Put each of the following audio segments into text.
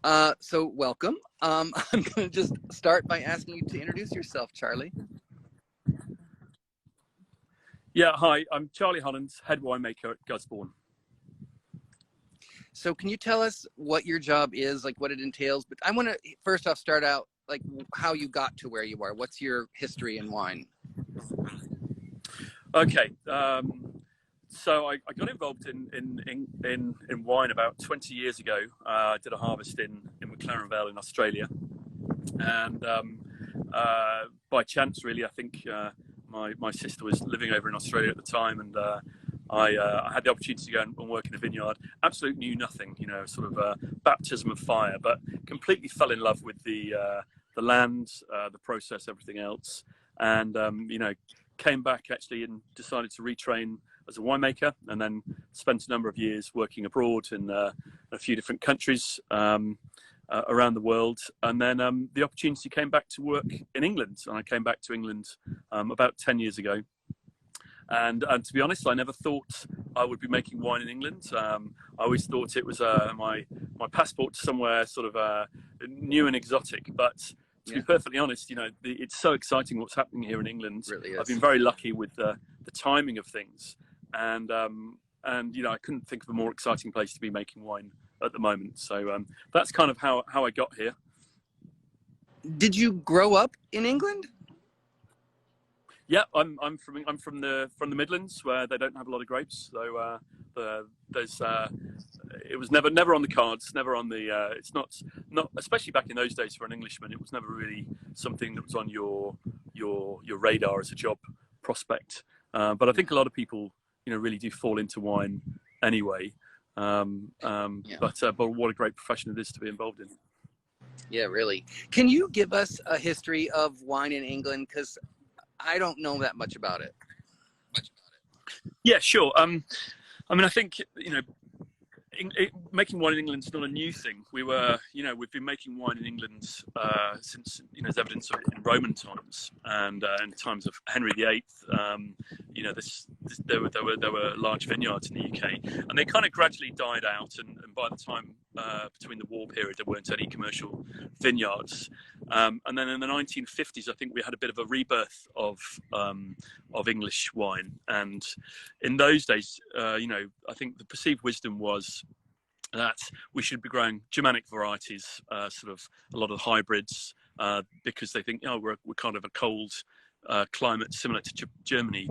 So welcome. I'm going to just start by asking you to introduce yourself, Charlie. Yeah, hi, I'm Charlie Holland, head winemaker at Gusbourne. So can you tell us what your job is, like what it entails? But I want to first off start out like how you got to where you are. What's your history in wine? Okay, so I got involved in wine about 20 years ago. I did a harvest in McLaren Vale in Australia, and by chance, really, I think my sister was living over in Australia at the time, and I had the opportunity to go and work in a vineyard. Absolutely knew nothing, sort of baptism of fire, but completely fell in love with the land, the process, everything else, and came back actually and decided to retrain as a winemaker, and then spent a number of years working abroad in a few different countries around the world. And then the opportunity came back to work in England, and I came back to England about 10 years ago. And to be honest, I never thought I would be making wine in England. I always thought it was my passport to somewhere sort of new and exotic. But to be perfectly honest, it's so exciting what's happening here in England. It really is. I've been very lucky with the timing of things, and I couldn't think of a more exciting place to be making wine at the moment. So that's kind of how I got here. Did you grow up in England? Yeah, I'm from the Midlands, where they don't have a lot of grapes. So it was never on the cards, never on the. It's not especially back in those days for an Englishman. It was never really something that was on your radar as a job prospect. But I think a lot of people, really do fall into wine anyway. But what a great profession it is to be involved in. Yeah, really. Can you give us a history of wine in England? Because I don't know that much about it. Yeah, sure. I think making wine in England is not a new thing. We've been making wine in England since there's evidence of it in Roman times and in times of Henry VIII. There were large vineyards in the UK, and they kind of gradually died out. And by the time between the war period, there weren't any commercial vineyards. And then in the 1950s, I think we had a bit of a rebirth of English wine. And in those days, I think the perceived wisdom was that we should be growing Germanic varieties, sort of a lot of hybrids, because they think, we're kind of a cold climate similar to Germany,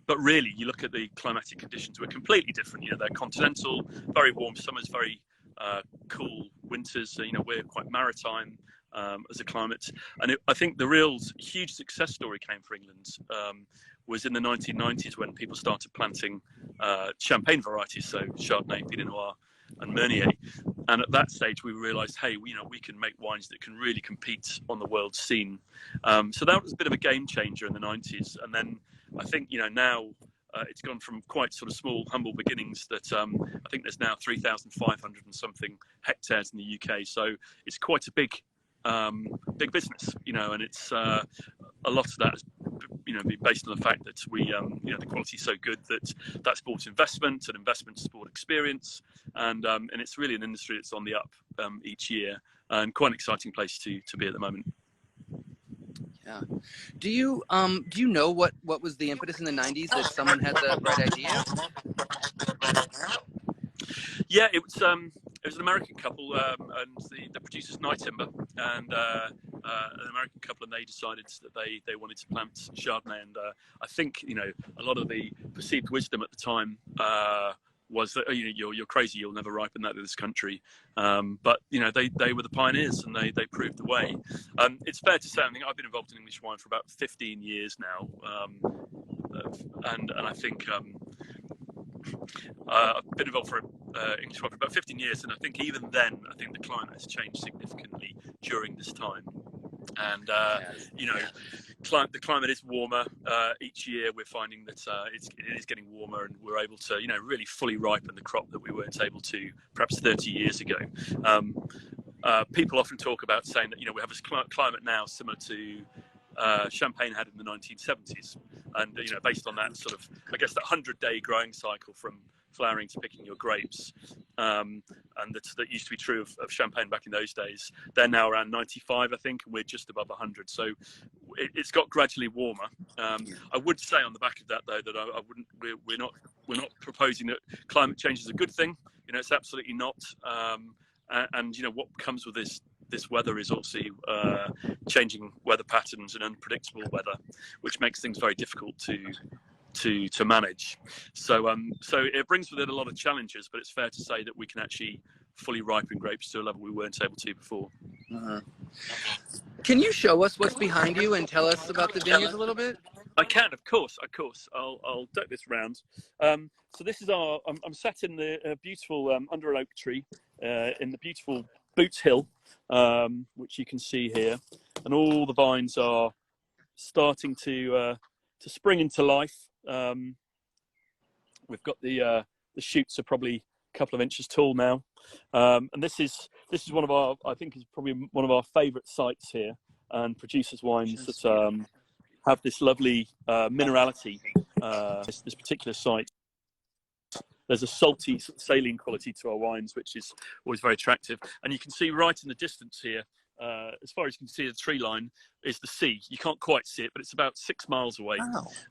but really, you look at the climatic conditions, we're completely different. They're continental, very warm summers, very cool winters. We're quite maritime as a climate. And I think the real huge success story came for England was in the 1990s when people started planting champagne varieties, so Chardonnay, Pinot Noir, and Meunier. And at that stage, we realised, hey, we can make wines that can really compete on the world scene. So that was a bit of a game changer in the 90s. And then I think, now it's gone from quite sort of small, humble beginnings that I think there's now 3,500 and something hectares in the UK. So it's quite a big business, and it's a lot of that has been based on the fact that we, the quality is so good that that's brought investment, and investment has brought experience, and it's really an industry that's on the up each year, and quite an exciting place to be at the moment. Yeah. Do you know what was the impetus in the 90s that someone had the right idea? Yeah, it was an American couple, and the producers Night Timber, and an American couple, and they decided that they wanted to plant Chardonnay, and I think a lot of the perceived wisdom at the time was that you're crazy, you'll never ripen that in this country, but they were the pioneers, and they proved the way. It's fair to say, I think I've been involved in English wine for about 15 years now, and I think I've been involved for English wine for about 15 years, and I think even then, I think the climate has changed significantly during this time. And the climate is warmer each year. We're finding that it is getting warmer, and we're able to really fully ripen the crop that we weren't able to perhaps 30 years ago. People often talk about saying that we have this climate now similar to Champagne had in the 1970s, and based on that sort of, I guess, that 100-day growing cycle from flowering to picking your grapes. And that used to be true of Champagne back in those days. They're now around 95, I think, and we're just above 100. So it's got gradually warmer. I would say on the back of that, though, that I wouldn't. We're not proposing that climate change is a good thing. It's absolutely not. And what comes with this weather is obviously changing weather patterns and unpredictable weather, which makes things very difficult to manage. So it brings with it a lot of challenges, but it's fair to say that we can actually fully ripen grapes to a level we weren't able to before. Can you show us what's behind you and tell us about the vineyards a little bit? I can, of course. I'll duck this round. So this is I'm sat in the beautiful under an oak tree in the beautiful Boots Hill, which you can see here, and all the vines are starting to spring into life. We've got the shoots are probably a couple of inches tall now, and this is one of our, I think is probably one of our favourite sites here, and produces wines that have this lovely minerality. This particular site, there's a salty saline quality to our wines, which is always very attractive. And you can see right in the distance here, as far as you can see the tree line, is the sea. You can't quite see it, but it's about 6 miles away.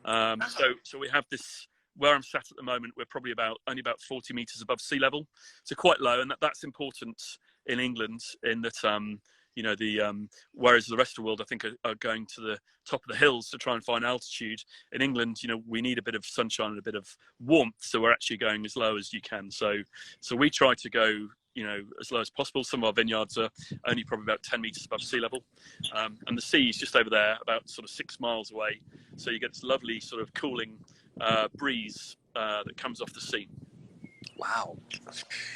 Wow. So we have this, where I'm sat at the moment, we're probably only about 40 metres above sea level. So quite low, and that's important in England in that, whereas the rest of the world, I think, are going to the top of the hills to try and find altitude. In England, we need a bit of sunshine and a bit of warmth, so we're actually going as low as you can. So we try to go, as low as possible. Some of our vineyards are only probably about 10 metres above sea level, and the sea is just over there, about sort of 6 miles away. So you get this lovely sort of cooling breeze that comes off the sea. Wow.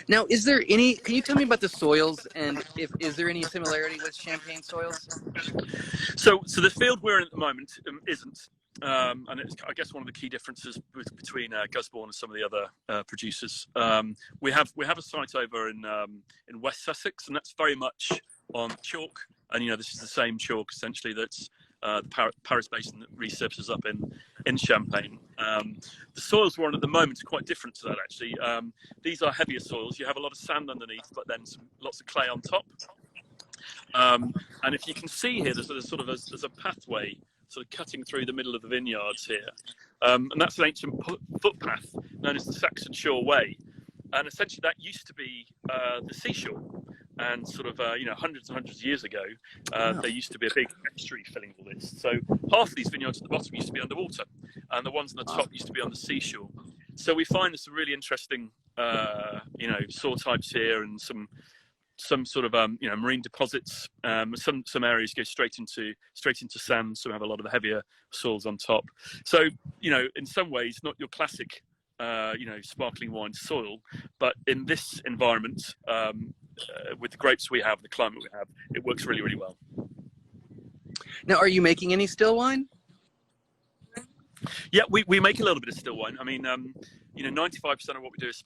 Now, can you tell me about the soils, and is there any similarity with Champagne soils? So the field we're in at the moment isn't, and it's, I guess, one of the key differences between Gusbourne and some of the other producers. We have a site over in West Sussex, and that's very much on chalk. And this is the same chalk essentially that's the Paris Basin that resurfaces up in Champagne. The soils we're on at the moment are quite different to that, actually. These are heavier soils. You have a lot of sand underneath, but then lots of clay on top. And if you can see here, there's a pathway sort of cutting through the middle of the vineyards here. And that's an ancient footpath known as the Saxon Shore Way. And essentially that used to be the seashore. And sort of, hundreds and hundreds of years ago, there used to be a big estuary filling all this. So half of these vineyards at the bottom used to be underwater, and the ones on the top used to be on the seashore. So we find there's some really interesting, soil types here, and some sort of, marine deposits. Some areas go straight into sand, some have a lot of the heavier soils on top. So, in some ways, not your classic, sparkling wine soil, but in this environment, with the grapes we have, the climate we have, it works really, really well. Now, are you making any still wine? Yeah, we make a little bit of still wine. I mean, 95% of what we do is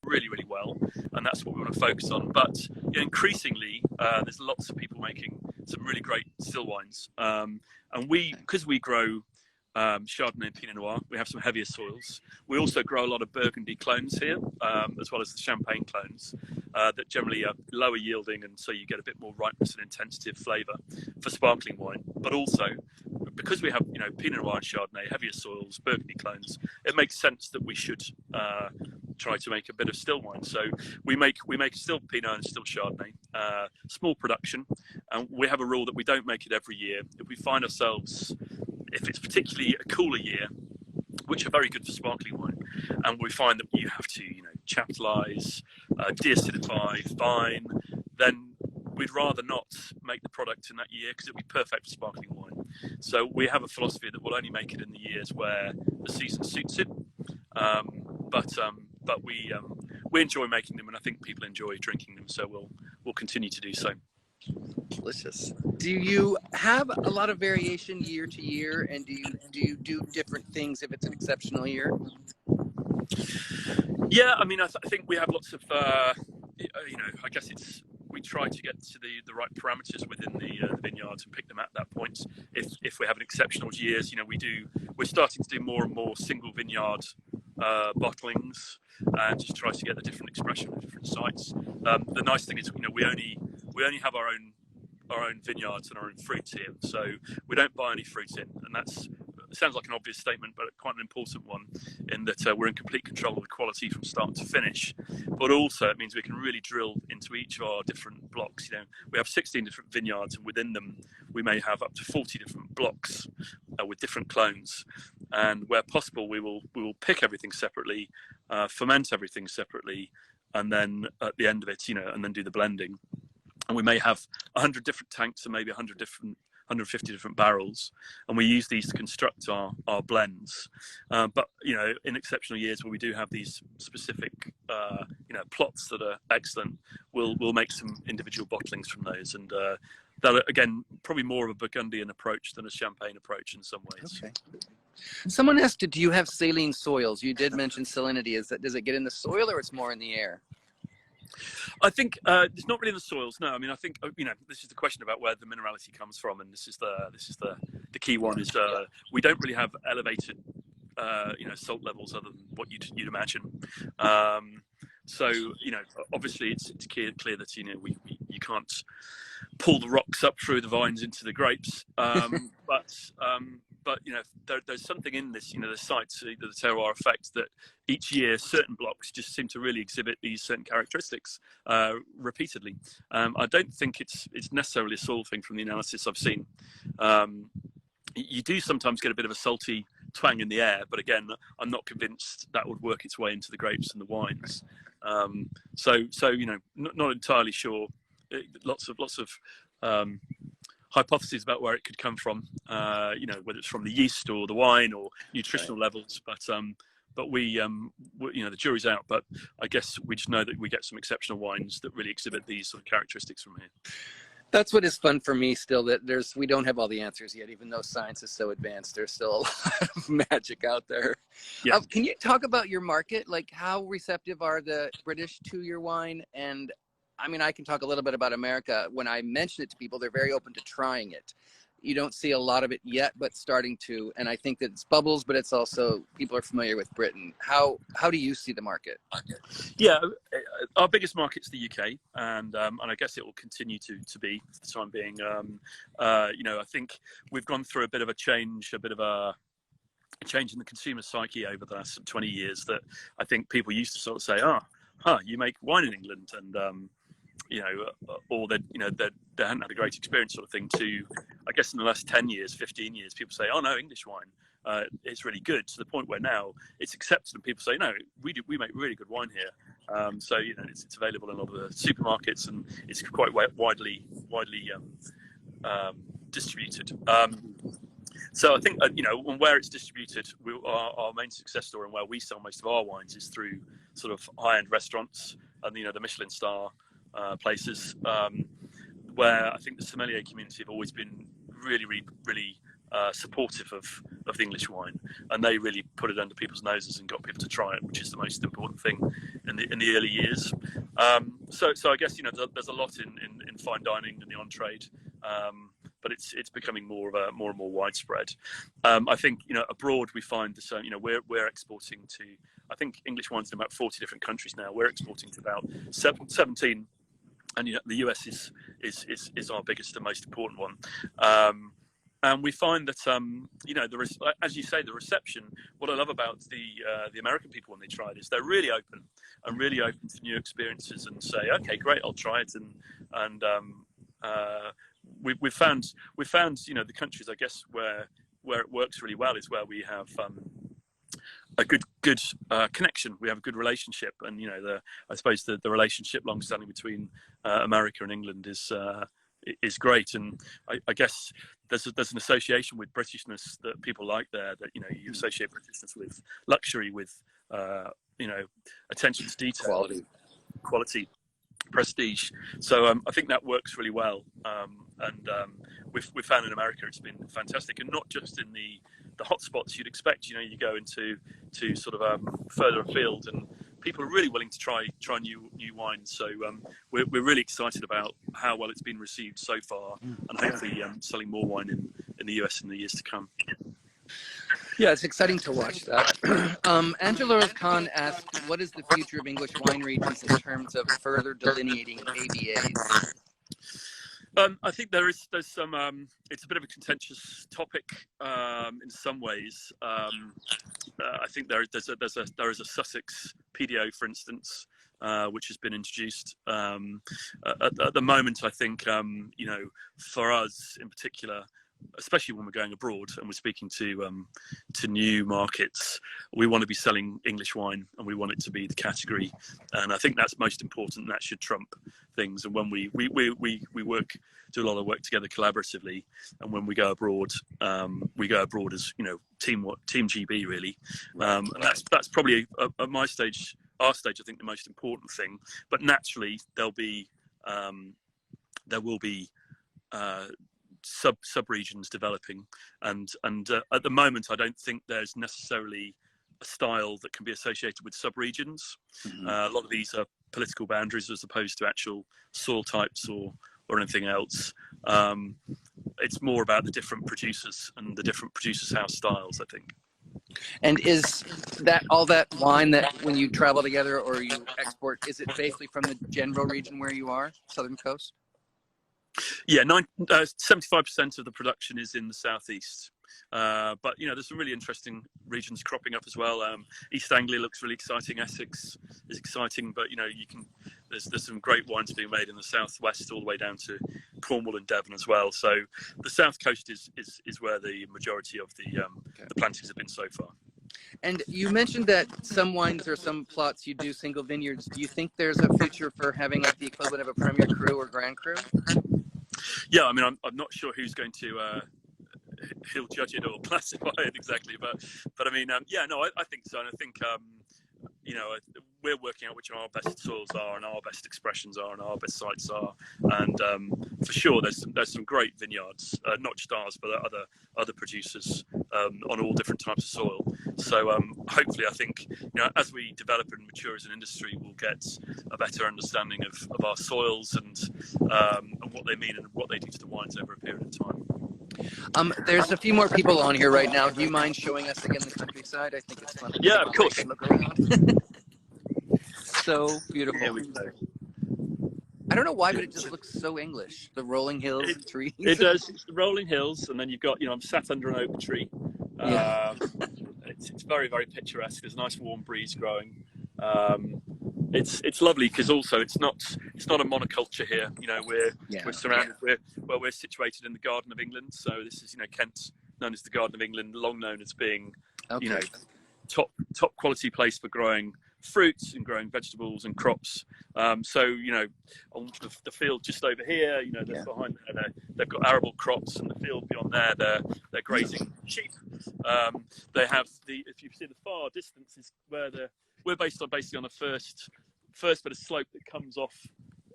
really, really well, and that's what we want to focus on. But increasingly, there's lots of people making some really great still wines, and because we grow Chardonnay and Pinot Noir, we have some heavier soils. We also grow a lot of Burgundy clones here, as well as the Champagne clones, that generally are lower yielding, and so you get a bit more ripeness and intensity of flavour for sparkling wine. But also, because we have Pinot Noir and Chardonnay, heavier soils, Burgundy clones, it makes sense that we should try to make a bit of still wine. So we make still Pinot and still Chardonnay, small production, and we have a rule that we don't make it every year. If we find ourselves, if it's particularly a cooler year, which are very good for sparkling wine, and we find that you have to, chaptalize, deacidify, fine, then we'd rather not make the product in that year because it'd be perfect for sparkling wine. So we have a philosophy that we'll only make it in the years where the season suits it. But we enjoy making them, and I think people enjoy drinking them. So we'll continue to do so. Delicious. Do you have a lot of variation year to year, and do you do different things if it's an exceptional year? Yeah, I mean, I think we have lots of, I guess we try to get to the right parameters within the vineyards and pick them at that point. If we're having exceptional years, we're starting to do more and more single vineyard bottlings and just try to get the different expression of different sites. The nice thing is, we only have our own vineyards and our own fruit here, so we don't buy any fruit in, and it sounds like an obvious statement, but quite an important one, in that we're in complete control of the quality from start to finish. But also it means we can really drill into each of our different blocks. We have 16 different vineyards, and within them we may have up to 40 different blocks with different clones. And where possible, we will pick everything separately, ferment everything separately, and then at the end of it, and then do the blending. And we may have 100 different tanks and maybe 150 different barrels, and we use these to construct our blends. But in exceptional years where we do have these specific plots that are excellent, we'll make some individual bottlings from those, and that, again, probably more of a Burgundian approach than a Champagne approach in some ways. Okay. Someone asked, do you have saline soils? You did mention salinity. Does it get in the soil, or it's more in the air? I think it's not really the soils. No, I mean, I think this is the question about where the minerality comes from, and this is the key one. Is we don't really have elevated salt levels other than what you'd imagine. So obviously it's clear that you can't pull the rocks up through the vines into the grapes, but there's something in this, the sites, the terroir effect, that each year certain blocks just seem to really exhibit these certain characteristics repeatedly. I don't think it's necessarily a soil thing from the analysis I've seen. You do sometimes get a bit of a salty twang in the air, but again, I'm not convinced that would work its way into the grapes and the wines. So not entirely sure. Lots of hypotheses about where it could come from, whether it's from the yeast or the wine or nutritional levels, but we the jury's out. But I guess we just know that we get some exceptional wines that really exhibit these sort of characteristics from here. That's what is fun for me still, that we don't have all the answers yet, even though science is so advanced. There's still a lot of magic out there. Yeah. Can you talk about your market? Like, how receptive are the British to your wine? And I mean, I can talk a little bit about America. When I mention it to people, they're very open to trying it. You don't see a lot of it yet, but starting to. And I think that it's bubbles, but it's also people are familiar with Britain. How do you see the market? Yeah, our biggest market's the UK, and I guess it will continue to be for the time being. I think we've gone through a bit of a change in the consumer psyche over the last 20 years. That I think people used to sort of say, you make wine in England, and or they hadn't had a great experience, sort of thing. To, I guess, in the last 10 years, 15 years, people say, oh no, English wine, it's really good, to the point where now it's accepted and people say, no, we make really good wine here. So it's available in a lot of the supermarkets, and it's quite widely distributed. So I think where it's distributed, our main success story and where we sell most of our wines is through sort of high-end restaurants and the Michelin star places, where I think the sommelier community have always been really supportive of the English wine, and they really put it under people's noses and got people to try it, which is the most important thing in the early years. So I guess there's a lot in fine dining and the on-trade, but it's becoming more and more widespread. I think abroad we find the same. We're exporting to, I think, English wines in about 40 different countries now. We're exporting to about 17, and the US is our biggest and most important one. And we find that as you say, the reception. What I love about the American people when they try it is they're really open to new experiences, and say, okay, great, I'll try it. And we've found the countries, I guess, where it works really well is where we have a good connection. We have a good relationship, and I suppose the relationship long-standing between America and England is great. And I guess there's an association with Britishness that people like there, that you associate Britishness with luxury, with attention to detail, quality, prestige. So I think that works really well, and we've found in America it's been fantastic, and not just in the hotspots you'd expect. You go into sort of further afield, and people are really willing to try new wines. So we're really excited about how well it's been received so far, and hopefully selling more wine in the US in the years to come. Yeah, it's exciting to watch that. Angelo Khan asked, what is the future of English wine regions in terms of further delineating AVAs? I think there's some. It's a bit of a contentious topic in some ways. I think there is a Sussex PDO, for instance, which has been introduced at the moment. I think for us in particular, especially when we're going abroad and we're speaking to new markets, we want to be selling English wine, and we want it to be the category, and I think that's most important, and that should trump things. And when we do a lot of work together collaboratively, and when we go abroad as team GB really, and that's probably at my stage, our stage, I think the most important thing. But naturally there will be sub regions developing, and at the moment I don't think there's necessarily a style that can be associated with sub regions. A lot of these are political boundaries as opposed to actual soil types or anything else. It's more about the different producers and the different producers' house styles, I think. And is that all that wine that when you travel together or you export, is it basically from the general region where you are, Southern Coast? Yeah, 75% of the production is in the southeast. But there's some really interesting regions cropping up as well. East Anglia looks really exciting. Essex is exciting, but there's some great wines being made in the southwest all the way down to Cornwall and Devon as well. So the south coast is where the majority of the plantings have been so far. And you mentioned that some wines or some plots you do single vineyards. Do you think there's a future for having like the equivalent of a Premier Cru or Grand Cru? Yeah, I mean, I'm not sure who's going to he'll judge it or classify it exactly, but I mean, I think so, and I think we're working out which our best soils are and our best expressions are and our best sites are, and for sure there's some great vineyards, not just ours but other producers on all different types of soil. So hopefully, I think as we develop and mature as an industry, we'll get a better understanding of our soils and what they mean and what they do to the wines over a period of time. There's a few more people on here right now. Do you mind showing us again the countryside? I think it's fun. Yeah, of course. Look around. So beautiful. Here we go. I don't know why, but it just looks so English. The rolling hills, the trees. It does. It's the rolling hills, and then you've got, I'm sat under an oak tree. It's very, very picturesque. There's a nice warm breeze growing. It's lovely because also it's not a monoculture here. We're surrounded. We're situated in the Garden of England, so this is Kent, known as the Garden of England, long known as being top quality place for growing fruits and growing vegetables and crops. So on the field just over here, there's behind there, they've got arable crops, and the field beyond there, they're grazing sheep. They have if you see the far distance is where we're basically on the first bit of slope that comes off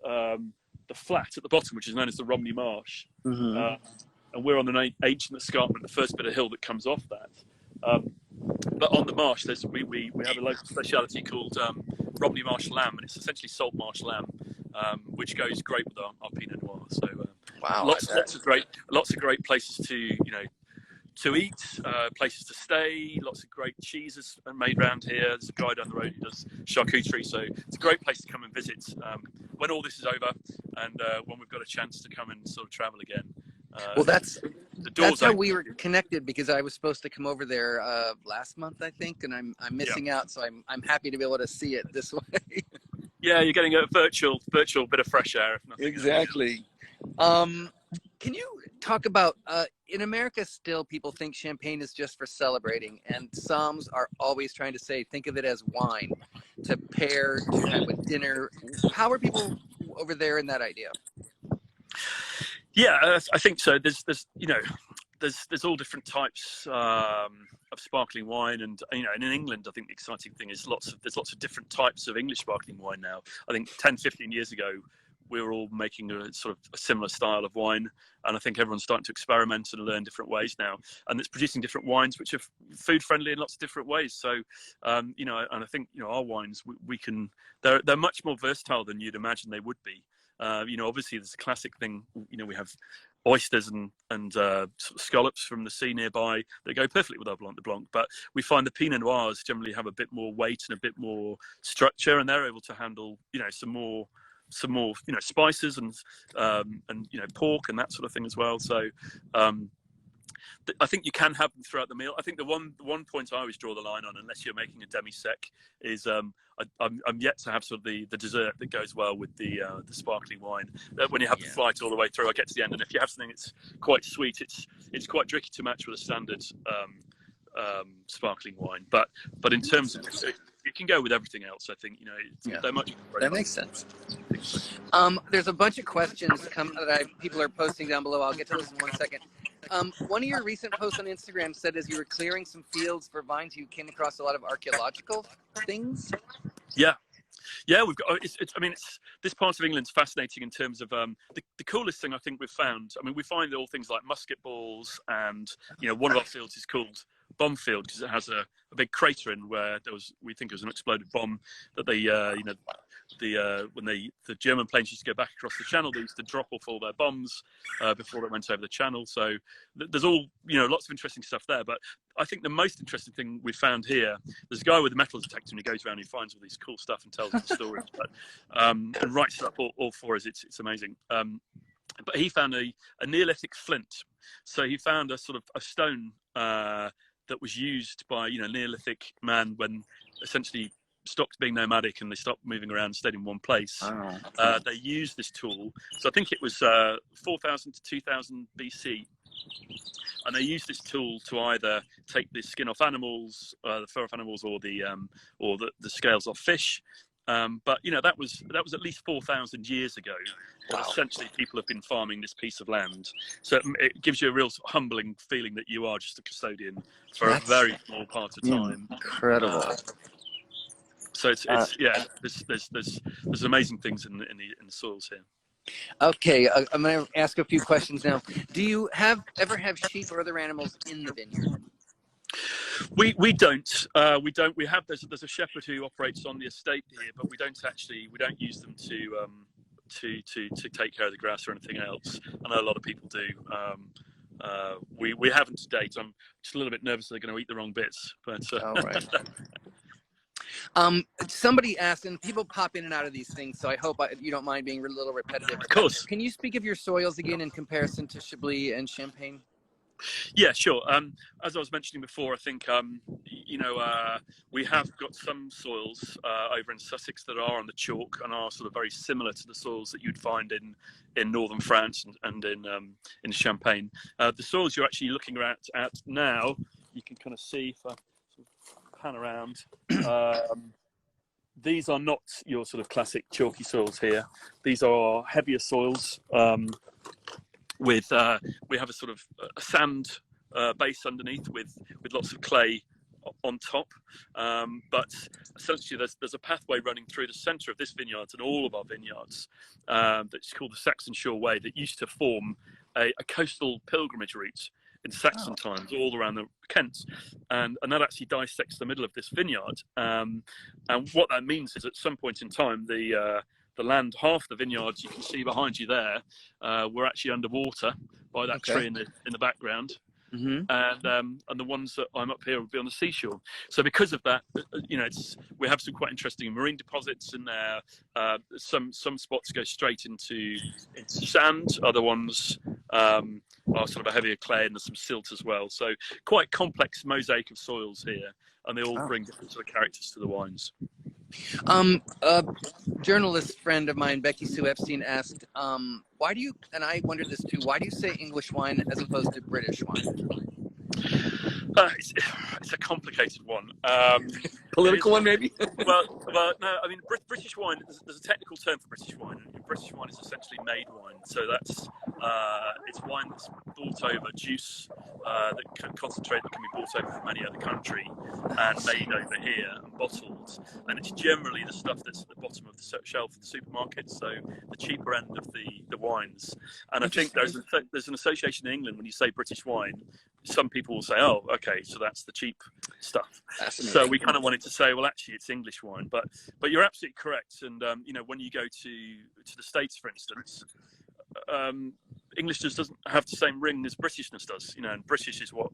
the flat at the bottom, which is known as the Romney Marsh. And we're on an ancient escarpment, the first bit of hill that comes off that. But on the marsh, we have a local speciality called Romney Marsh lamb, and it's essentially salt marsh lamb, which goes great with our Pinot Noir. So lots of great places to eat, places to stay, lots of great cheeses are made around here. There's a guy down the road who does charcuterie, so it's a great place to come and visit when all this is over, and when we've got a chance to come and sort of travel again. Well, that's how we were connected, because I was supposed to come over there last month, I think, and I'm missing out, so I'm happy to be able to see it this way. Yeah, you're getting a virtual bit of fresh air. If nothing exactly. Can you talk about, in America still people think champagne is just for celebrating, and Psalms are always trying to say, think of it as wine to pair to have with dinner. How are people over there in that idea? Yeah, I think so. There's all different types of sparkling wine, and and in England, I think the exciting thing is there's lots of different types of English sparkling wine now. I think 10, 15 years ago, we're all making a sort of a similar style of wine, and I think everyone's starting to experiment and learn different ways now, and it's producing different wines which are food friendly in lots of different ways. So you know, and I think, you know, our wines, we can, they're much more versatile than you'd imagine they would be. You know, obviously there's a classic thing, you know, we have oysters and sort of scallops from the sea nearby that go perfectly with our Blanc de Blanc, but we find the Pinot Noirs generally have a bit more weight and a bit more structure, and they're able to handle, you know, some more, you know, spices and you know, pork and that sort of thing as well. So I think you can have them throughout the meal. I think the one point I always draw the line on, unless you're making a demi-sec, is I'm yet to have sort of the dessert that goes well with the sparkling wine. When you have the flight all the way through, I get to the end, and if you have something that's quite sweet, it's quite tricky to match with a standard sparkling wine. But in terms of, you can go with everything else. I think, you know, they're much. That makes sense. There's a bunch of questions that people are posting down below. I'll get to those in 1 second. One of your recent posts on Instagram said as you were clearing some fields for vines, you came across a lot of archaeological things. Yeah, we've got. I mean, this part of England's fascinating in terms of the coolest thing I think we've found. I mean, we find all things like musket balls, and, you know, one of our fields is called Bomb Field because it has a big crater in where we think it was an exploded bomb that they, you know, when the German planes used to go back across the channel, they used to drop off all their bombs before they went over the channel. So there's all, you know, lots of interesting stuff there. But I think the most interesting thing we found here, there's a guy with a metal detector, and he goes around and he finds all these cool stuff and tells us the stories, but and writes it up all for us. It's amazing. But he found a Neolithic flint. So he found a sort of a stone that was used by, you know, Neolithic man when essentially stopped being nomadic and they stopped moving around and stayed in one place. They used this tool. So I think it was 4000 to 2000 BC. And they used this tool to either take the skin off animals, the fur off animals, or the scales off fish. But, you know, that was at least 4,000 years ago. Wow. Essentially, people have been farming this piece of land. So it gives you a real humbling feeling that you are just a custodian for a very small part of time. Incredible. So it's yeah. There's amazing things in the soils here. Okay, I'm going to ask a few questions now. Do you ever have sheep or other animals in the vineyard? We don't. We have there's a shepherd who operates on the estate here, but we don't use them to take care of the grass or anything else. I know a lot of people do. We haven't to date. I'm just a little bit nervous they're going to eat the wrong bits. But all right. Somebody asked, and people pop in and out of these things, so I hope you don't mind being a little repetitive. Of course. Can you speak of your soils again in comparison to Chablis and Champagne? Yeah, sure. As I was mentioning before, I think you know, we have got some soils over in Sussex that are on the chalk and are sort of very similar to the soils that you'd find in northern France and in Champagne. The soils you're actually looking at now, you can kind of see if I sort of pan around. These are not your sort of classic chalky soils here. These are heavier soils. We have a sort of a sand base underneath with lots of clay on top, but essentially there's a pathway running through the centre of this vineyard and all of our vineyards that's called the Saxon Shore Way, that used to form a coastal pilgrimage route in Saxon times all around the Kent, and that actually dissects the middle of this vineyard, and what that means is at some point in time the land, half the vineyards you can see behind you there, were actually underwater by that tree in the background. Mm-hmm. And the ones that I'm up here would be on the seashore. So because of that, you know, we have some quite interesting marine deposits in there. Some spots go straight into sand. Other ones are sort of a heavier clay, and there's some silt as well. So quite complex mosaic of soils here, and they all bring different sort of characters to the wines. A journalist friend of mine, Becky Sue Epstein, asked, why do you, and I wondered this too, why do you say English wine as opposed to British wine? It's a complicated one. Political one, maybe? well, no, I mean, British wine, there's a technical term for British wine. British wine is essentially made wine. So that's It's wine that's brought over, juice that can concentrate that can be brought over from any other country and made over here and bottled. And it's generally the stuff that's at the bottom of the shelf of the supermarket, so the cheaper end of the wines. And I think there's an association in England when you say British wine. Some people will say, "Oh, okay, so that's the cheap stuff." So we kind of wanted to say, well, actually, it's English wine. But you're absolutely correct. And when you go to the States, for instance, English just doesn't have the same ring as Britishness does. And British is what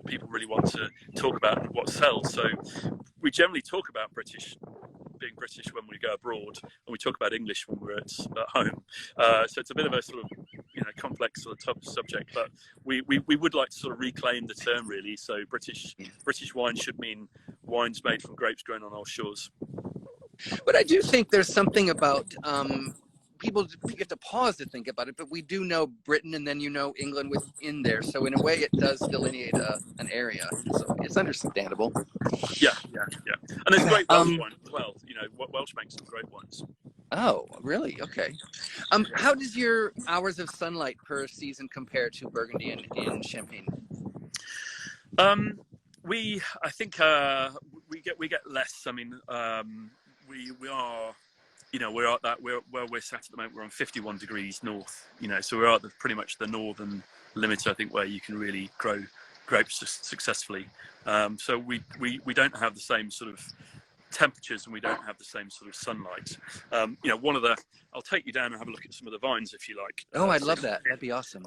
people really want to talk about and what sells. So we generally talk about being British when we go abroad, and we talk about English when we're at home. So it's a bit of a sort of complex sort of tough subject, but we would like to sort of reclaim the term really. So British wine should mean wines made from grapes grown on our shores. But I do think there's something about people, you have to pause to think about it, but we do know Britain and then England within there. So in a way it does delineate an area. So it's understandable. Yeah. And there's great Welsh wine as well. Welsh makes some great wines. Oh, really? Okay. How does your hours of sunlight per season compare to Burgundy and Champagne? I think we get less. I mean, we are, we're at that, where we're sat at the moment, we're on 51 degrees north, so we're at pretty much the northern limit, I think, where you can really grow grapes successfully. So we don't have the same sort of temperatures, and we don't have the same sort of sunlight. I'll take you down and have a look at some of the vines if you like. Oh, I'd love that. That'd be awesome.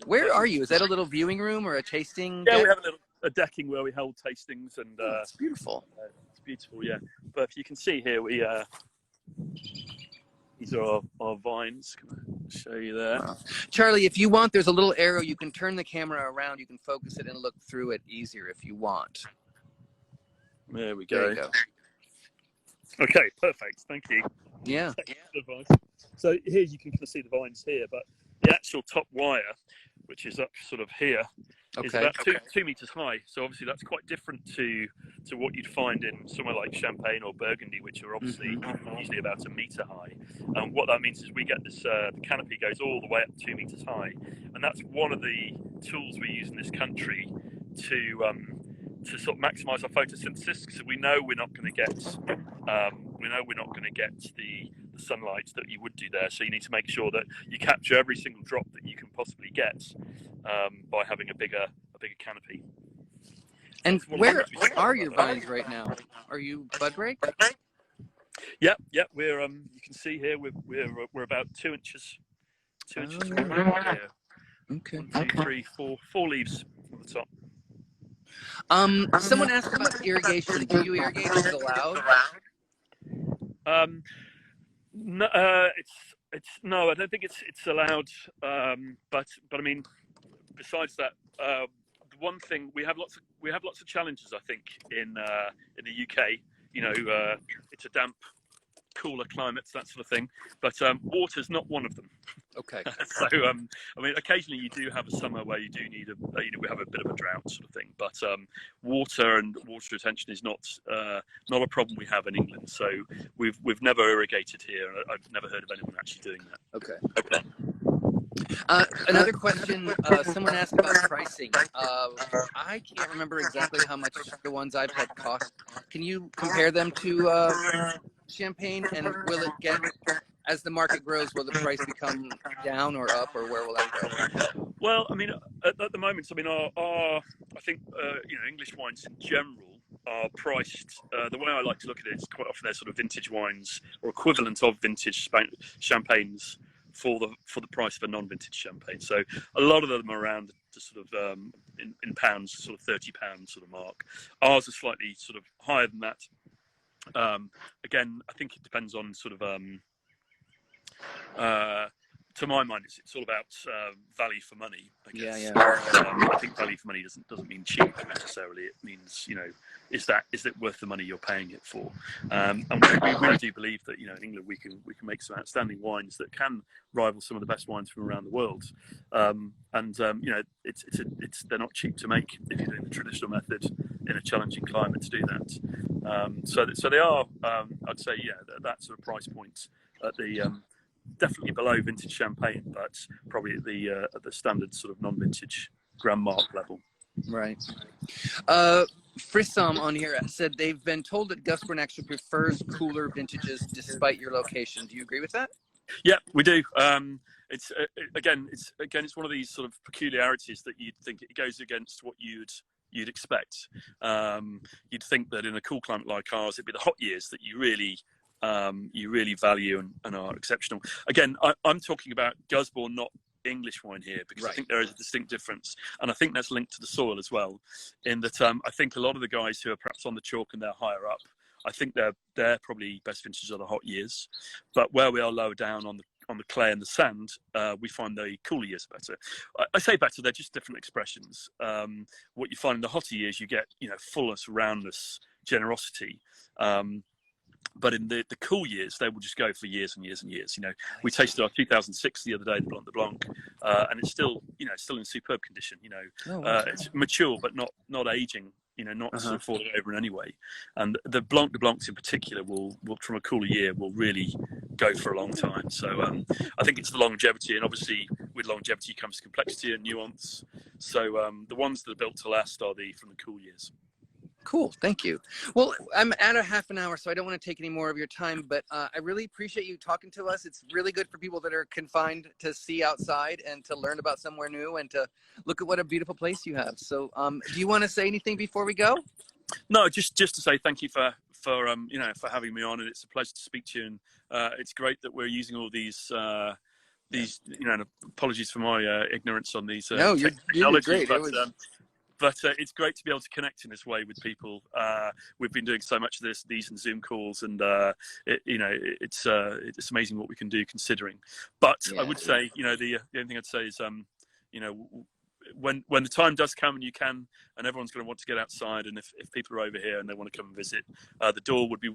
Where are you? Is that a little viewing room or a tasting deck? Yeah, we have a decking where we hold tastings, and it's beautiful. It's beautiful, yeah. But if you can see here, these are our vines. Can I show you there? Wow. Charlie, if you want, there's a little arrow. You can turn the camera around. You can focus it and look through it easier if you want. There we go. There you go. Okay, perfect. Thank you. Yeah. So here you can kind of see the vines here, but the actual top wire, which is up sort of here, is about 2 meters high. So obviously that's quite different to what you'd find in somewhere like Champagne or Burgundy, which are obviously usually about 1 meter high. And what that means is we get this, the canopy goes all the way up 2 meters high. And that's one of the tools we use in this country to sort of maximise our photosynthesis, because we know we're not going to get the sunlight that you would do there. So you need to make sure that you capture every single drop that you can possibly get by having a bigger canopy. And where are your vines right now? Are you bud break? Yeah. We're you can see here we're about 2 inches. 2 inches. Yeah. Okay. 1, 2, 3, 4 leaves on the top. Someone asked about irrigation. Do you irrigate? Is it allowed? No, no, I don't think it's allowed. But I mean, besides that, the one thing we have lots of challenges, I think, in the UK. It's a damp, cooler climate, that sort of thing. But water's not one of them. Okay. So I mean, occasionally you do have a summer where you do need we have a bit of a drought sort of thing. But water and water retention is not a problem we have in England. So we've never irrigated here. I've never heard of anyone actually doing that. Okay. Another question, someone asked about pricing. I can't remember exactly how much the ones I've had cost. Can you compare them to Champagne, and will it get, as the market grows, will the price become down or up, or where will that go? Well, I mean, at the moment, I mean, I think English wines in general are priced. The way I like to look at it is quite often they're sort of vintage wines or equivalent of vintage champagnes for the price of a non-vintage champagne. So a lot of them are around the sort of in pounds, sort of £30 sort of mark. Ours are slightly sort of higher than that. Again, I think it depends on sort of to my mind, it's all about value for money, I guess. Yeah. I think value for money doesn't mean cheap necessarily. It means, is it worth the money you're paying it for? And we really do believe that, in England we can make some outstanding wines that can rival some of the best wines from around the world. They're not cheap to make if you're doing the traditional method in a challenging climate to do that. So they are, I'd say, that sort of price point at the definitely below vintage champagne, but probably at the standard sort of non-vintage grand mark level. Right. Frissom on here said they've been told that Gusbourne actually prefers cooler vintages despite your location. Do you agree with that? Yeah, we do. It's it's one of these sort of peculiarities that you'd think it goes against what you'd expect. You'd think that in a cool climate like ours, it'd be the hot years that you really value and are exceptional. Again, I'm talking about Gusbourne, not English wine here, because right. I think there is a distinct difference, and I think that's linked to the soil as well, in that I think a lot of the guys who are perhaps on the chalk and they're higher up, I think they're probably best vintages are the hot years, but where we are lower down on the clay and the sand, we find the cooler years better. I say better, they're just different expressions. What you find in the hotter years, you get fullness, roundness, generosity. But in the cool years, they will just go for years and years and years. We tasted our 2006 the other day, the Blanc de Blanc, and it's still, still in superb condition. It's mature but not aging. Not sort of falling over in any way. And the Blanc de Blancs in particular will from a cooler year will really go for a long time. So I think it's the longevity, and obviously with longevity comes complexity and nuance. So the ones that are built to last are from the cool years. Cool. Thank you. Well, I'm at a half an hour, so I don't want to take any more of your time, but I really appreciate you talking to us. It's really good for people that are confined to see outside and to learn about somewhere new and to look at what a beautiful place you have. So do you want to say anything before we go? No, just to say thank you for having me on, and it's a pleasure to speak to you. And it's great that we're using all these apologies for my ignorance on these no, you're great. But it's great to be able to connect in this way with people. We've been doing so much of these and Zoom calls, and it's amazing what we can do considering. But I would say, the only thing I'd say is, when the time does come and you can, and everyone's going to want to get outside, and if people are over here and they want to come and visit, the door would be,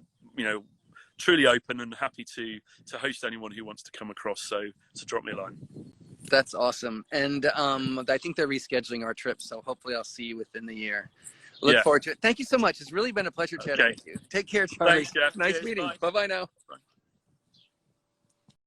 truly open and happy to host anyone who wants to come across. So drop me a line. That's awesome. And I think they're rescheduling our trip, so hopefully I'll see you within the year. Look forward to it. Thank you so much. It's really been a pleasure chatting with you. Take care, Charlie. Thanks, Jeff. Nice meeting. Bye-bye now.